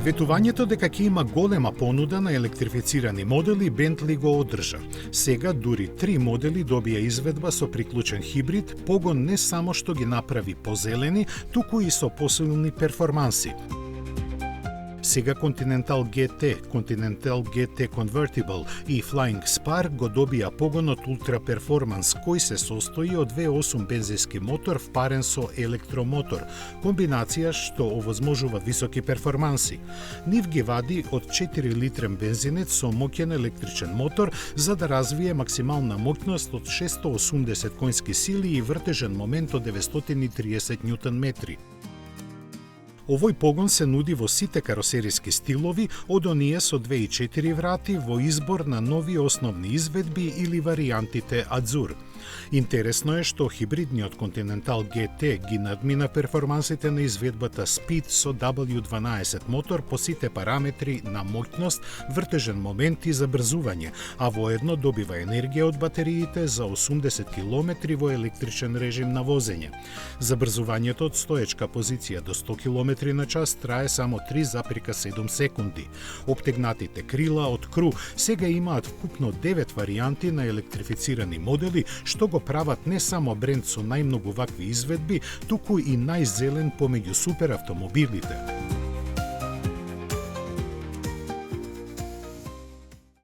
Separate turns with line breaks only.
Ветувањето дека ќе има голема понуда на електрифицирани модели, Бентли го одржа. Сега дури 3 модели добија изведба со приклучен хибрид, погон не само што ги направи позелени, туку и со посилни перформанси. Сега Continental GT, Continental GT Convertible и Flying Spar го добија погон од Ultra Performance, кој се состои од 2.8 бензински мотор впарен со електромотор, комбинација што овозможува високи перформанси. Нив ги вади од 4 литрен бензинец со моќен електричен мотор за да развие максимална моќност од 680 конски сили и вртежен момент од 930 Нм. Овој погон се нуди во сите каросериски стилови, од оние со 2.4 врати во избор на нови основни изведби или варијантите Азур. Интересно е што хибридниот Continental GT ги надмина перформансите на изведбата Speed со W12 мотор по сите параметри на моќност, вртежен момент и забрзување, а воедно добива енергија од батериите за 80 км во електричен режим на возење. Забрзувањето од стоечка позиција до 100 км на час трае само 3,7 секунди. Обтегнатите крила од Кру сега имаат вкупно 9 варијанти на електрифицирани модели, што го прават не само бренд со најмногу вакви изведби, туку и најзелен помеѓу суперавтомобилите.